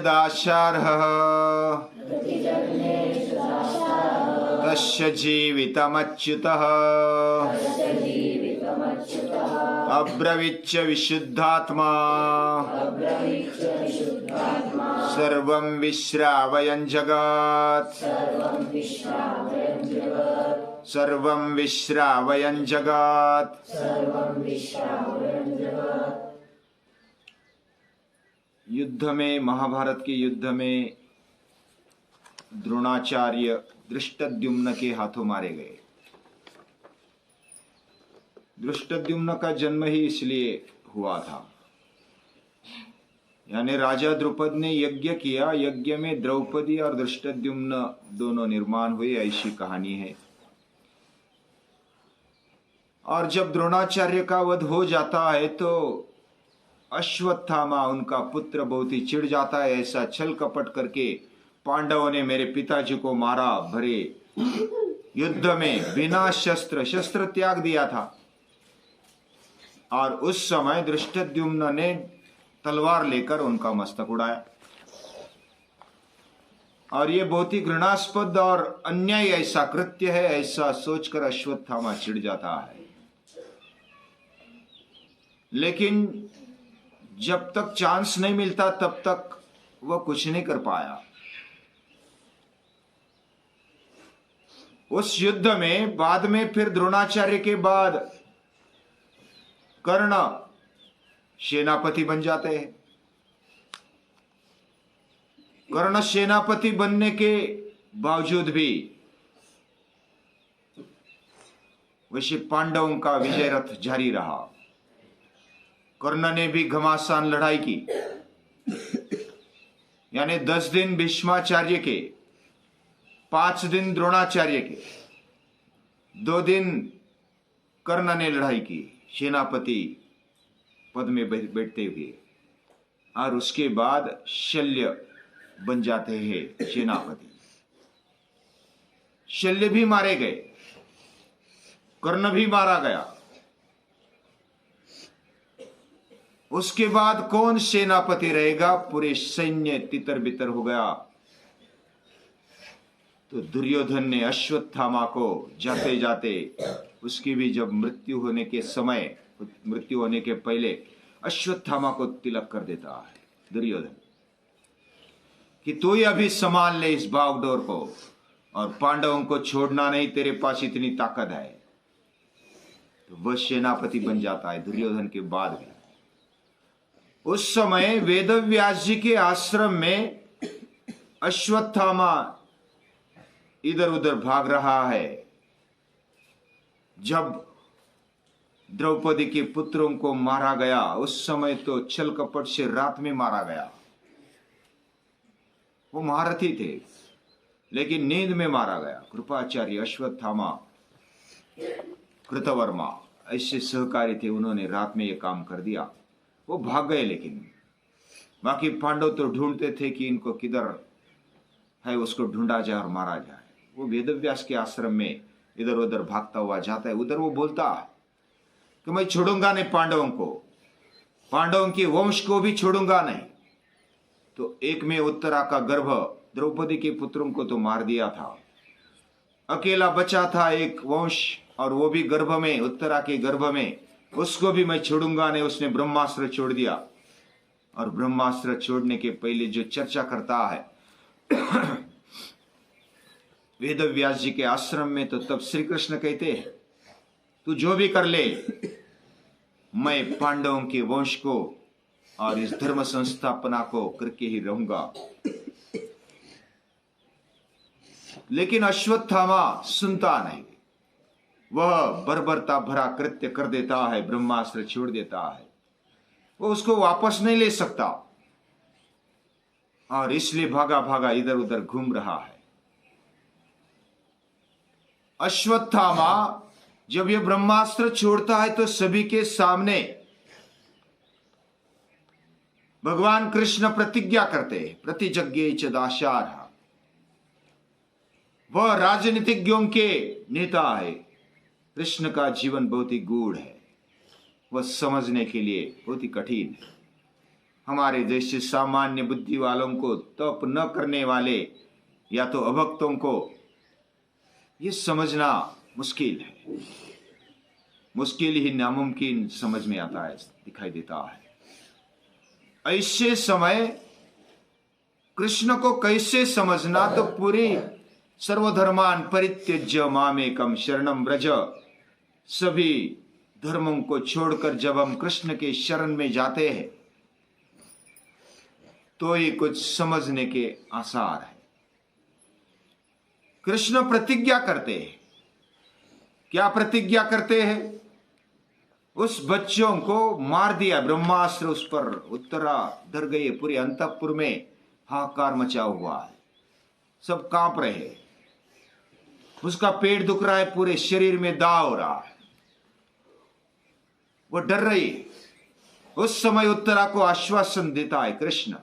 दाशार्हः तस्य जीवितमच्युतः अब्रवीच्च विशुद्धात्मा सर्वं विश्रावयन् जगत् सर्वं विश्रावयन् जगत्। युद्ध में, महाभारत के युद्ध में द्रोणाचार्य धृष्टद्युम्न के हाथों मारे गए। धृष्टद्युम्न का जन्म ही इसलिए हुआ था, यानी राजा द्रुपद ने यज्ञ किया, यज्ञ में द्रौपदी और धृष्टद्युम्न दोनों निर्माण हुए, ऐसी कहानी है। और जब द्रोणाचार्य का वध हो जाता है तो अश्वत्थामा उनका पुत्र बहुत ही चिढ़ जाता है। ऐसा छल कपट करके पांडवों ने मेरे पिताजी को मारा, भरे युद्ध में बिना शस्त्र त्याग दिया था। और उस समय धृष्टद्युम्न ने तलवार लेकर उनका मस्तक उड़ाया। और ये बहुत ही घृणास्पद और अन्याय ऐसा कृत्य है, ऐसा सोचकर अश्वत्थामा चिढ़ जाता है। लेकिन जब तक चांस नहीं मिलता तब तक वह कुछ नहीं कर पाया। उस युद्ध में बाद में फिर द्रोणाचार्य के बाद कर्ण सेनापति बन जाते हैं। कर्ण सेनापति बनने के बावजूद भी वैसे पांडवों का विजय रथ जारी रहा। कर्ण ने भी घमासान लड़ाई की, यानी 10 दिन भीष्माचार्य के, 5 दिन द्रोणाचार्य के, 2 दिन कर्ण ने लड़ाई की सेनापति पद में बैठते हुए। और उसके बाद शल्य बन जाते हैं सेनापति। शल्य भी मारे गए, कर्ण भी मारा गया। उसके बाद कौन सेनापति रहेगा? पूरे सैन्य तितर बितर हो गया। तो दुर्योधन ने अश्वत्थामा को जाते जाते, उसकी भी जब मृत्यु होने के समय, मृत्यु होने के पहले अश्वत्थामा को तिलक कर देता है दुर्योधन कि तू ही अभी संभाल ले इस बागडोर को, और पांडवों को छोड़ना नहीं, तेरे पास इतनी ताकत है। तो वह सेनापति बन जाता है दुर्योधन के बाद भी। उस समय वेदव्यास जी के आश्रम में अश्वत्थामा इधर उधर भाग रहा है। जब द्रौपदी के पुत्रों को मारा गया, उस समय तो छल कपट से रात में मारा गया। वो महारथी थे, लेकिन नींद में मारा गया। कृपाचार्य, अश्वत्थामा, कृतवर्मा ऐसे सहकारी थे, उन्होंने रात में ये काम कर दिया। वो भाग गए, लेकिन बाकी पांडव तो ढूंढते थे कि इनको किधर है, उसको ढूंढा जाए और मारा जाए। वो वेदव्यास के आश्रम में इधर उधर भागता हुआ जाता है। उधर वो बोलता है कि मैं छोड़ूंगा नहीं पांडवों को, पांडवों के वंश को भी छोड़ूंगा नहीं। तो एक में उत्तरा का गर्भ, द्रौपदी के पुत्रों को तो मार दिया था, अकेला बचा था एक वंश, और वो भी गर्भ में, उत्तरा के गर्भ में, उसको भी मैं छोड़ूंगा नहीं। उसने ब्रह्मास्त्र छोड़ दिया। और ब्रह्मास्त्र छोड़ने के पहले जो चर्चा करता है वेदव्यास जी के आश्रम में, तो तब श्री कृष्ण कहते हैं तू जो भी कर ले, मैं पांडवों के वंश को और इस धर्म संस्थापना को करके ही रहूंगा। लेकिन अश्वत्थामा सुनता नहीं, वह बर्बरता भरा कृत्य कर देता है, ब्रह्मास्त्र छोड़ देता है। वो उसको वापस नहीं ले सकता, और इसलिए भागा भागा इधर उधर घूम रहा है। अश्वत्थामा जब ये ब्रह्मास्त्र छोड़ता है तो सभी के सामने भगवान कृष्ण प्रतिज्ञा करते हैं, प्रतिज्ञे च दाशार्ह। वह राजनीतिज्ञों के नेता है। कृष्ण का जीवन बहुत ही गूढ़ है, वह समझने के लिए बहुत ही कठिन है। हमारे जैसे सामान्य बुद्धि वालों को, तप न करने वाले या तो अभक्तों को ये समझना मुश्किल है, मुश्किल ही नामुमकिन समझ में आता है, दिखाई देता है। ऐसे समय कृष्ण को कैसे समझना, तो पूरी सर्वधर्मान परित्यज्य मामेकम शरणम व्रज, सभी धर्मों को छोड़कर जब हम कृष्ण के शरण में जाते हैं तो ये कुछ समझने के आसार है। कृष्ण प्रतिज्ञा करते हैं। क्या प्रतिज्ञा करते हैं? उस बच्चों को मार दिया, ब्रह्मास्त्र उस पर उत्तरा धर गई, पूरे अंतःपुर में हाहाकार मचा हुआ है, सब कांप रहे हैं, उसका पेट दुख रहा है, पूरे शरीर में दाव हो रहा है, वो डर रही है। उस समय उत्तरा को आश्वासन देता है कृष्ण,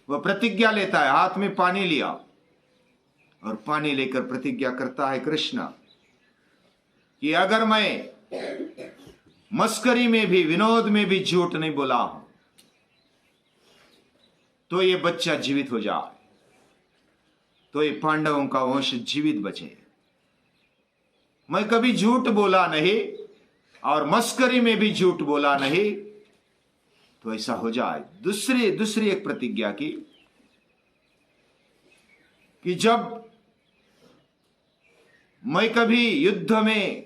वह प्रतिज्ञा लेता है, हाथ में पानी लिया और पानी लेकर प्रतिज्ञा करता है कृष्ण कि अगर मैं मस्करी में भी, विनोद में भी झूठ नहीं बोला हूं तो ये बच्चा जीवित हो जाए, तो ये पांडवों का वंश जीवित बचे। मैं कभी झूठ बोला नहीं और मस्करी में भी झूठ बोला नहीं, तो ऐसा हो जाए। दूसरी एक प्रतिज्ञा की कि जब मैं कभी युद्ध में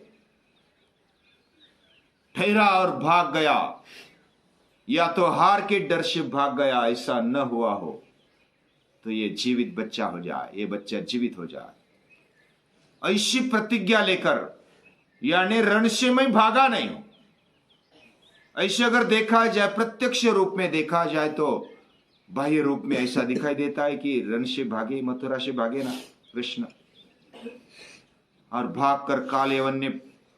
ठहरा और भाग गया या तो हार के डर से भाग गया, ऐसा न हुआ हो तो ये जीवित बच्चा हो जाए, ये बच्चा जीवित हो जाए। ऐसी प्रतिज्ञा लेकर, यानी रण से मैं भागा नहीं हूं। ऐसे अगर देखा जाए, प्रत्यक्ष रूप में देखा जाए तो बाह्य रूप में ऐसा दिखाई देता है कि रण से भागे, मथुरा से भागे ना कृष्ण, और भागकर कालयवन ने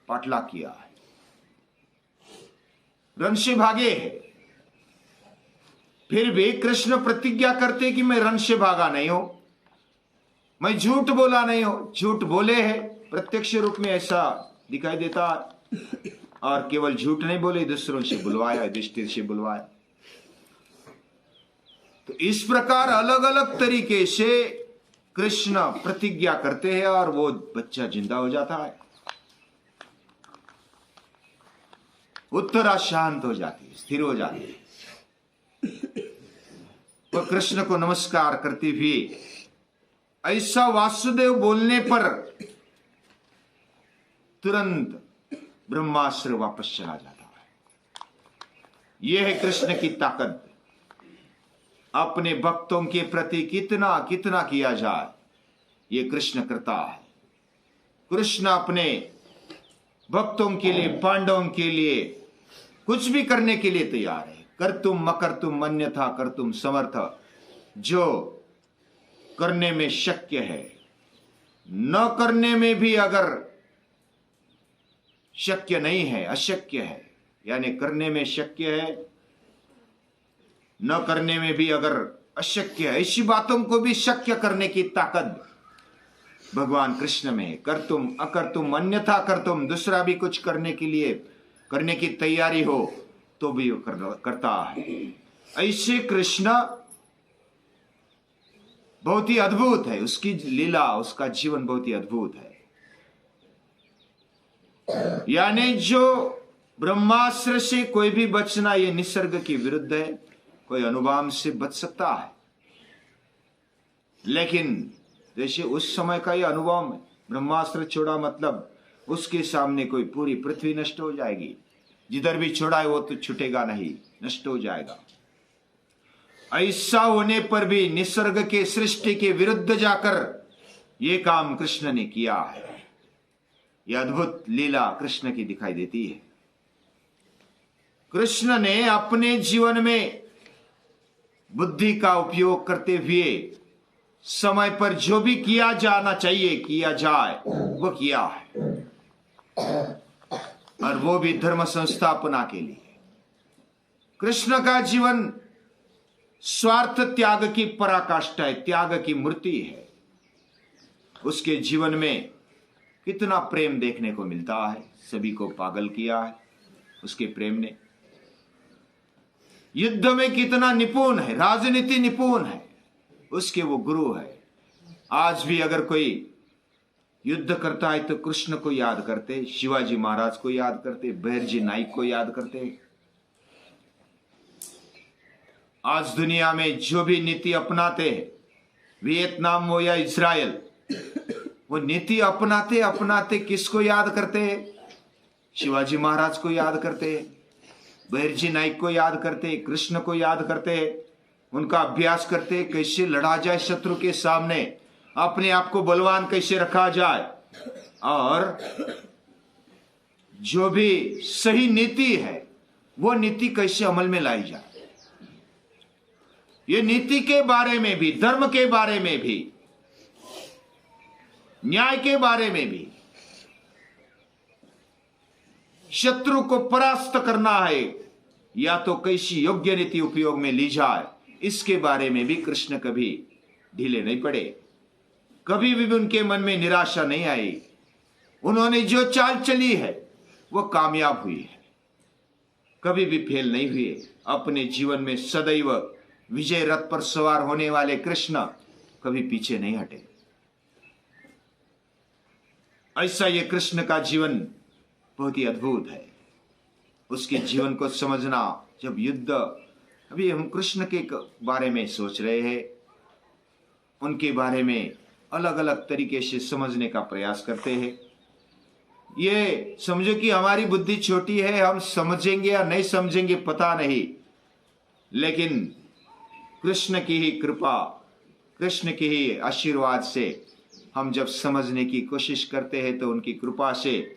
पाटला किया है, रण से भागे है। फिर भी कृष्ण प्रतिज्ञा करते कि मैं रण से भागा नहीं हूं, मैं झूठ बोला नहीं हूं। झूठ बोले हैं, प्रत्यक्ष रूप में ऐसा दिखाई देता है, और केवल झूठ नहीं बोले, दूसरों से बुलवाया, युधिष्ठिर से बुलवाया। तो इस प्रकार अलग अलग तरीके से कृष्ण प्रतिज्ञा करते हैं और वो बच्चा जिंदा हो जाता है। उत्तरा शांत हो जाती है, स्थिर हो जाती है। वह कृष्ण को नमस्कार करती हुई, ऐसा वासुदेव बोलने पर तुरंत ब्रह्मास्त्र वापस चला जाता है। यह है कृष्ण की ताकत। अपने भक्तों के प्रति कितना कितना किया जाए, यह कृष्ण करता है। कृष्ण अपने भक्तों के लिए, पांडवों के लिए कुछ भी करने के लिए तैयार है। कर तुम मकर तुम अन्यथा कर तुम समर्थ, जो करने में शक्य है, न करने में भी अगर शक्य नहीं है, अशक्य है, यानी करने में शक्य है, न करने में भी अगर अशक्य है, ऐसी बातों को भी शक्य करने की ताकत भगवान कृष्ण में है। कर तुम अकर तुम अन्यथा कर तुम, दूसरा भी कुछ करने के लिए, करने की तैयारी हो तो भी करता है। ऐसे कृष्ण बहुत ही अद्भुत है, उसकी लीला, उसका जीवन बहुत ही अद्भुत है। यानी जो ब्रह्मास्त्र से कोई भी बचना, ये निसर्ग के विरुद्ध है। कोई अनुभाव से बच सकता है, लेकिन जैसे उस समय का ये अनुभव है, ब्रह्मास्त्र छोड़ा मतलब उसके सामने कोई पूरी पृथ्वी नष्ट हो जाएगी। जिधर भी छोड़ा है वो तो छूटेगा नहीं, नष्ट हो जाएगा। ऐसा होने पर भी निसर्ग के, सृष्टि के विरुद्ध जाकर ये काम कृष्ण ने किया है। यह अद्भुत लीला कृष्ण की दिखाई देती है। कृष्ण ने अपने जीवन में बुद्धि का उपयोग करते हुए समय पर जो भी किया जाना चाहिए, किया जाए, वो किया है, और वो भी धर्म संस्थापना के लिए। कृष्ण का जीवन स्वार्थ त्याग की पराकाष्ठा है, त्याग की मूर्ति है। उसके जीवन में कितना प्रेम देखने को मिलता है, सभी को पागल किया है उसके प्रेम ने। युद्ध में कितना निपुण है, राजनीति निपुण है, उसके वो गुरु है। आज भी अगर कोई युद्ध करता है तो कृष्ण को याद करते, शिवाजी महाराज को याद करते, बहरजी नाइक को याद करते। आज दुनिया में जो भी नीति अपनाते हैं, वियतनाम हो या इजराइल, वो नीति अपनाते अपनाते किसको याद करते हैं? शिवाजी महाराज को याद करते हैं, बहरजी नाइक को याद करते हैं, कृष्ण को याद करते हैं। उनका अभ्यास करते हैं, कैसे लड़ा जाए शत्रु के सामने, अपने आप को बलवान कैसे रखा जाए, और जो भी सही नीति है वो नीति कैसे अमल में लाई जाए। ये नीति के बारे में भी, धर्म के बारे में भी, न्याय के बारे में भी, शत्रु को परास्त करना है या तो कैसी योग्य नीति उपयोग में ली जाए, इसके बारे में भी कृष्ण कभी ढीले नहीं पड़े। कभी भी उनके मन में निराशा नहीं आई। उन्होंने जो चाल चली है वो कामयाब हुई है, कभी भी फेल नहीं हुए। अपने जीवन में सदैव विजय रथ पर सवार होने वाले कृष्ण कभी पीछे नहीं हटे। ऐसा ये कृष्ण का जीवन बहुत ही अद्भुत है। उसके जीवन को समझना, जब युद्ध, अभी हम कृष्ण के बारे में सोच रहे हैं, उनके बारे में अलग अलग तरीके से समझने का प्रयास करते हैं। ये समझो कि हमारी बुद्धि छोटी है, हम समझेंगे या नहीं समझेंगे पता नहीं, लेकिन कृष्ण की ही कृपा, कृष्ण के ही आशीर्वाद से हम जब समझने की कोशिश करते हैं तो उनकी कृपा से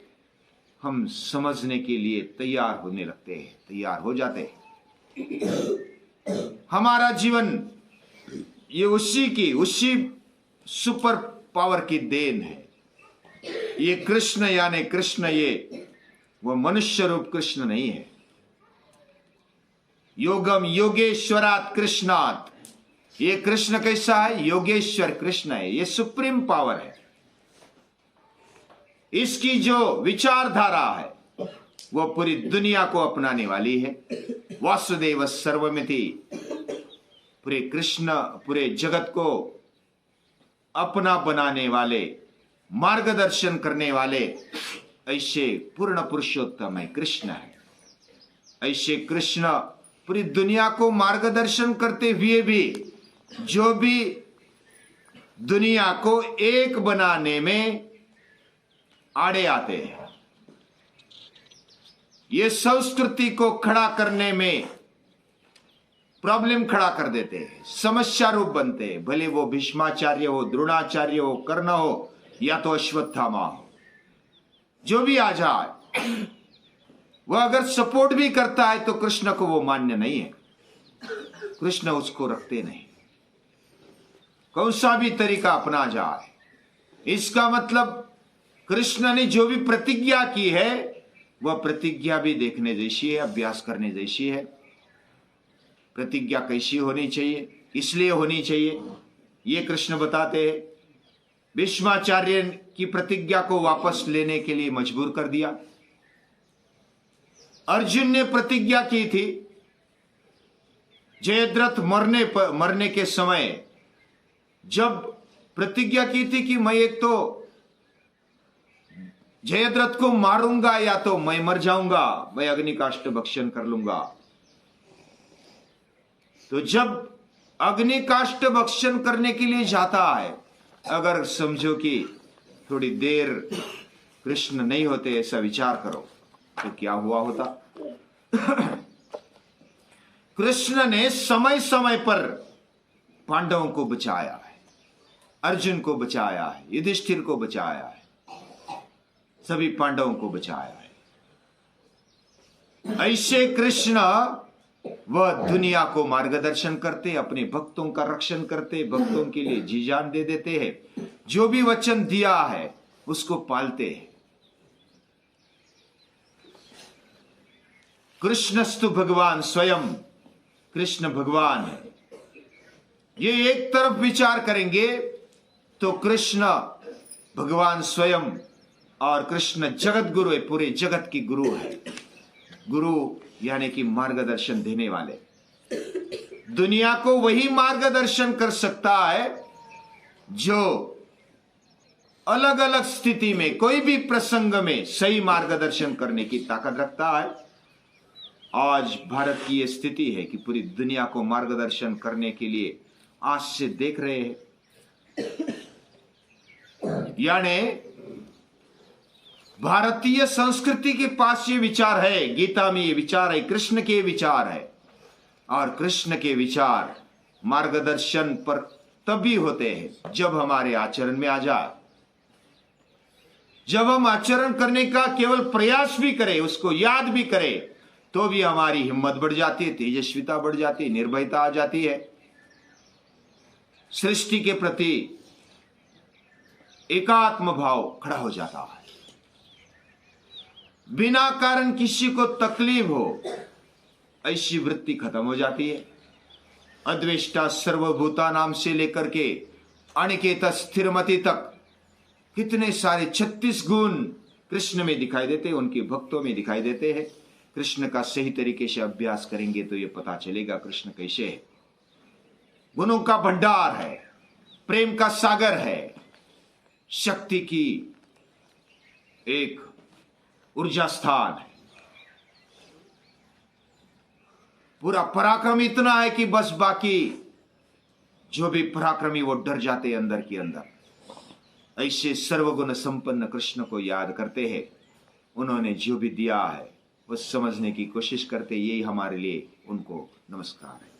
हम समझने के लिए तैयार होने लगते हैं, तैयार हो जाते हैं। हमारा जीवन ये उसी सुपर पावर की देन है। ये कृष्ण यानी कृष्ण, ये वो मनुष्य रूप कृष्ण नहीं है। योगम योगेश्वरात कृष्णात, ये कृष्ण कैसा है? योगेश्वर कृष्ण है, ये सुप्रीम पावर है। इसकी जो विचारधारा है वो पूरी दुनिया को अपनाने वाली है। वासुदेव सर्वमिति, पूरे कृष्ण पूरे जगत को अपना बनाने वाले, मार्गदर्शन करने वाले ऐसे पूर्ण पुरुषोत्तम है कृष्ण है। ऐसे कृष्ण पूरी दुनिया को मार्गदर्शन करते हुए भी जो भी दुनिया को एक बनाने में आड़े आते हैं, ये संस्कृति को खड़ा करने में प्रॉब्लम खड़ा कर देते हैं, समस्या रूप बनते हैं। भले वो भीष्माचार्य हो, द्रोणाचार्य हो, कर्ण हो या तो अश्वत्थामा हो, जो भी आ जाए, वह अगर सपोर्ट भी करता है तो कृष्ण को वो मान्य नहीं है। कृष्ण उसको रखते नहीं, कौन सा भी तरीका अपना जाए। इसका मतलब कृष्ण ने जो भी प्रतिज्ञा की है वह प्रतिज्ञा भी देखने जैसी है, अभ्यास करने जैसी है। प्रतिज्ञा कैसी होनी चाहिए, इसलिए होनी चाहिए, ये कृष्ण बताते हैं। भीष्माचार्य की प्रतिज्ञा को वापस लेने के लिए मजबूर कर दिया। अर्जुन ने प्रतिज्ञा की थी, जयद्रथ मरने के समय जब प्रतिज्ञा की थी कि मैं एक तो जयद्रथ को मारूंगा या तो मैं मर जाऊंगा, मैं अग्निकाष्ठ भक्षण कर लूंगा। तो जब अग्निकाष्ठ भक्षण करने के लिए जाता है, अगर समझो कि थोड़ी देर कृष्ण नहीं होते, ऐसा विचार करो तो क्या हुआ होता। कृष्ण ने समय समय पर पांडवों को बचाया है, अर्जुन को बचाया है, युधिष्ठिर को बचाया है, सभी पांडवों को बचाया है। ऐसे कृष्ण वह दुनिया को मार्गदर्शन करते, अपने भक्तों का रक्षण करते, भक्तों के लिए जी जान दे देते हैं। जो भी वचन दिया है उसको पालते हैं। कृष्णस्तु भगवान स्वयं, कृष्ण भगवान है। ये एक तरफ विचार करेंगे तो कृष्ण भगवान स्वयं और कृष्ण जगत गुरु है, पूरे जगत की गुरु है। गुरु यानी कि मार्गदर्शन देने वाले। दुनिया को वही मार्गदर्शन कर सकता है जो अलग अलग स्थिति में, कोई भी प्रसंग में सही मार्गदर्शन करने की ताकत रखता है। आज भारत की यह स्थिति है कि पूरी दुनिया को मार्गदर्शन करने के लिए आज से देख रहे हैं। यानी भारतीय संस्कृति के पास ये विचार है, गीता में ये विचार है, कृष्ण के विचार है, और कृष्ण के विचार मार्गदर्शन पर तभी होते हैं जब हमारे आचरण में आ जाए। जब हम आचरण करने का केवल प्रयास भी करें, उसको याद भी करें, तो भी हमारी हिम्मत बढ़ जाती है, तेजस्विता बढ़ जाती है, निर्भयता आ जाती है, सृष्टि के प्रति एकात्म भाव खड़ा हो जाता है। बिना कारण किसी को तकलीफ हो, ऐसी वृत्ति खत्म हो जाती है। अद्वेष्टा सर्वभूता नाम से लेकर के अनिकेत स्थिरमति तक कितने सारे 36 गुण कृष्ण में दिखाई देते हैं, उनके भक्तों में दिखाई देते हैं। कृष्ण का सही तरीके से अभ्यास करेंगे तो यह पता चलेगा कृष्ण कैसे है। गुणों का भंडार है, प्रेम का सागर है, शक्ति की एक ऊर्जा स्थान है। पूरा पराक्रम इतना है कि बस बाकी जो भी पराक्रमी वो डर जाते अंदर के अंदर। ऐसे सर्वगुण संपन्न कृष्ण को याद करते हैं। उन्होंने जो भी दिया है वो समझने की कोशिश करते, यही हमारे लिए उनको नमस्कार है।